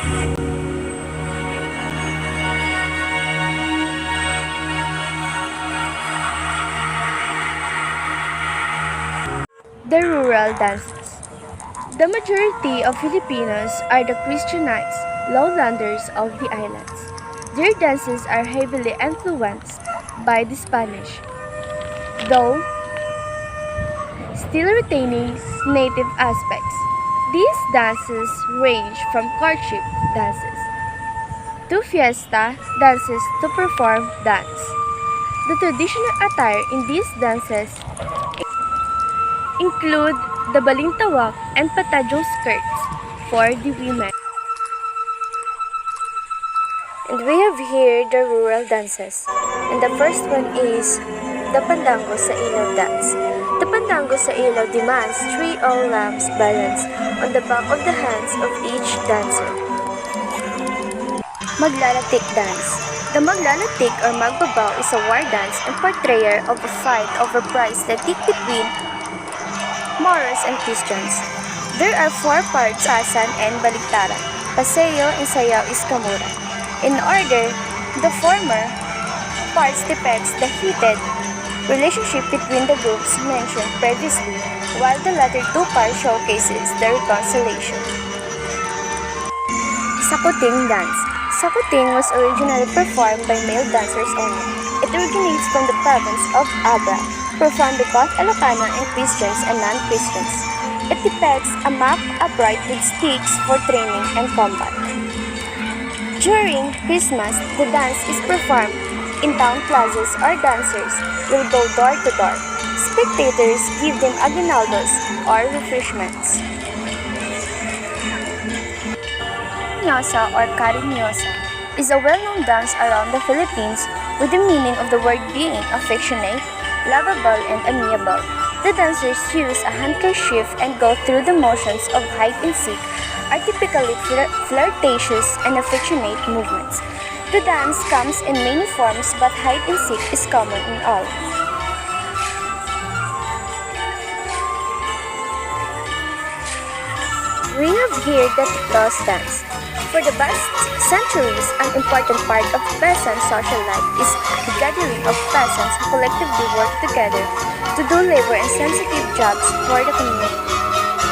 The rural dances. The majority of Filipinos are the Christianized lowlanders of the islands. Their dances are heavily influenced by the Spanish, though still retaining native aspects. These dances range from courtship dances to fiesta dances to perform dance. The traditional attire in these dances include the balintawak and patadong skirts for the women. And we have here the rural dances. And the first one is the Pandango sa Ilaw dance. The Pandango sa Ilaw demands three oil lamps balanced on the back of the hands of each dancer. Maglalatik dance. The maglalatik or magbabaw is a war dance and portrayer of a fight over prize latik between Moros and Christians. There are four parts: asan and baliktaran, paseo, and sayaw is kamura. In order, the former parts depicts the heated relationship between the groups mentioned previously, while the latter two parts showcases the reconciliation. Sakuting dance. Sakuting was originally performed by male dancers only. It originates from the province of Abra, performed by both Ilocano and Christians and non-Christians. It depicts a map upright with sticks for training and combat. During Christmas, the dance is performed in town plazas or dancers will go door to door. Spectators give them aguinaldos or refreshments. Cariñosa or Cariñosa is a well-known dance around the Philippines with the meaning of the word being affectionate, lovable, and amiable. The dancers use a handkerchief and go through the motions of hide and seek, are typically flirtatious and affectionate movements. The dance comes in many forms, but hide and seek is common in all. We have here the Tiklos dance. For the past centuries, an important part of peasant social life is the gathering of peasants who collectively work together to do labor and sensitive jobs for the community.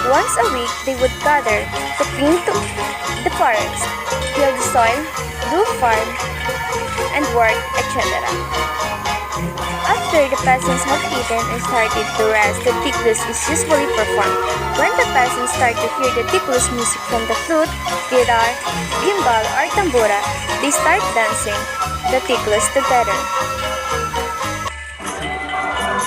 Once a week, they would gather to clean the forest, till the soil, do farm, and work, etc. After the peasants have eaten and started to rest, the tiklos is usually performed. When the peasants start to hear the tiklos music from the flute, guitar, gimbal, or tambura, they start dancing the tiklos together.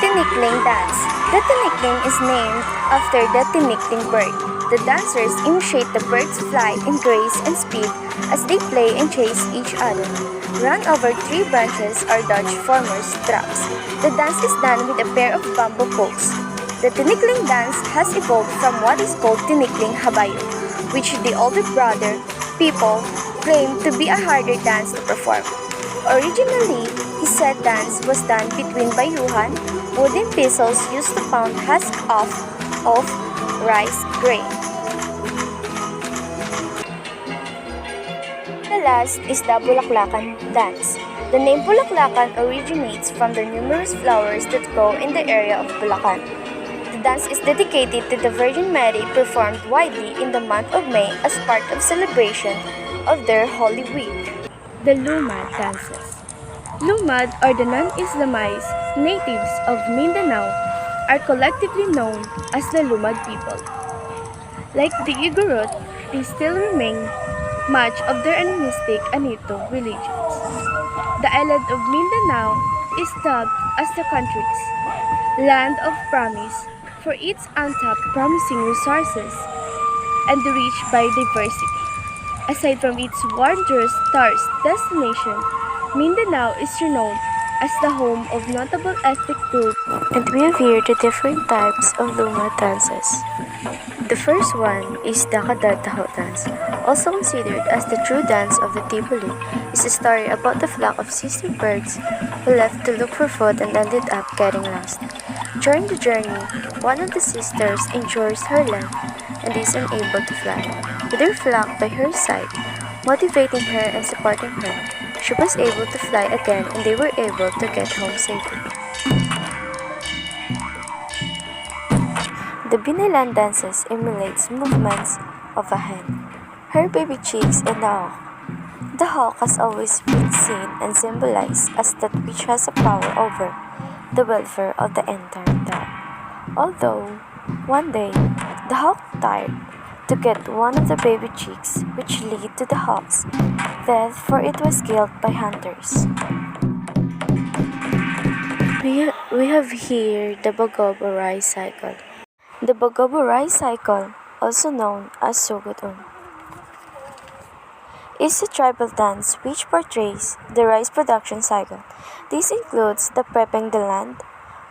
Tinikling dance. The tinikling is named after the tinikling bird. The dancers imitate the bird's flight in grace and speed as they play and chase each other, run over tree branches, or dodge farmers' traps. The dance is done with a pair of bamboo poles. The tinikling dance has evolved from what is called tinikling habayo, which the older brother people claim to be a harder dance to perform. Originally, he said dance was done between bayuhan, wooden pistols used to pound husk of rice grain. The last is the Bulaklakan dance. The name Bulaklakan originates from the numerous flowers that grow in the area of Bulacan. The dance is dedicated to the Virgin Mary, performed widely in the month of May as part of celebration of their Holy Week. The Lumad dances. Lumad, or the non-Islamized natives of Mindanao, are collectively known as the Lumad people. Like the Igorot, they still remain much of their animistic Anito religions. The island of Mindanao is dubbed as the country's land of promise for its untapped promising resources and the rich biodiversity. Aside from its wondrous tourist destination, Mindanao is renowned as the home of notable ethnic groups. And we have here the different types of Lumad dances. The first one is the Kadartaho dance, also considered as the true dance of the Tibuli. It's a story about the flock of sister birds who left to look for food and ended up getting lost. During the journey, one of the sisters injures her leg and is unable to fly. With her flock by her side, motivating her and supporting her. She was able to fly again and they were able to get home safely. The Binalan dances emulates movements of a hen, her baby chicks, and the hawk. The hawk has always been seen and symbolized as that which has a power over the welfare of the entire dog. Although, one day, the hawk tired to get one of the baby chicks, which led to the hawk's death, for it was killed by hunters. We have here the Bagobo-Rai cycle. The Bagobo-Rai cycle, also known as Sogodun, is a tribal dance which portrays the rice production cycle. This includes the prepping the land,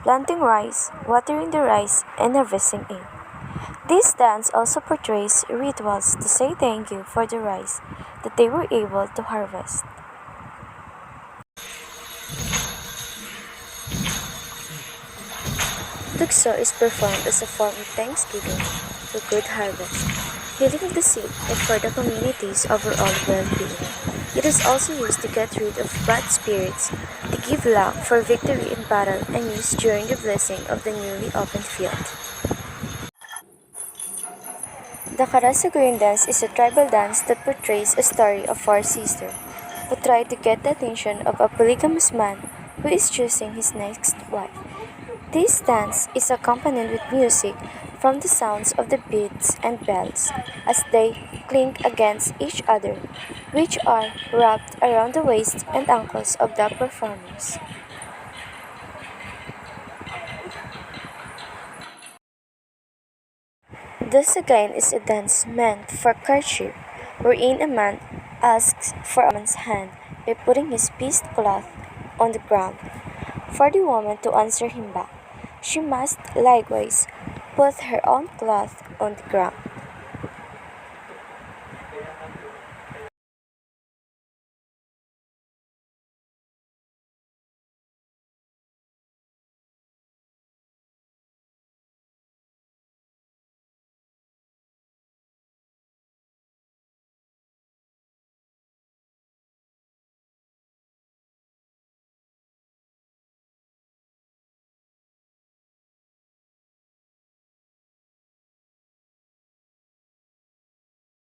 planting rice, watering the rice, and harvesting it. This dance also portrays rituals to say thank you for the rice that they were able to harvest. Tukso is performed as a form of thanksgiving for good harvest, healing the sick, and for the community's overall well-being. It is also used to get rid of bad spirits, to give luck for victory in battle, and used during the blessing of the newly opened field. The Karasagoyang dance is a tribal dance that portrays a story of four sisters who try to get the attention of a polygamous man who is choosing his next wife. This dance is accompanied with music from the sounds of the beads and bells as they clink against each other, which are wrapped around the waist and ankles of the performers. The Sagain is a dance meant for courtship, wherein a man asks for a woman's hand by putting his pieced cloth on the ground for the woman to answer him back. She must likewise put her own cloth on the ground.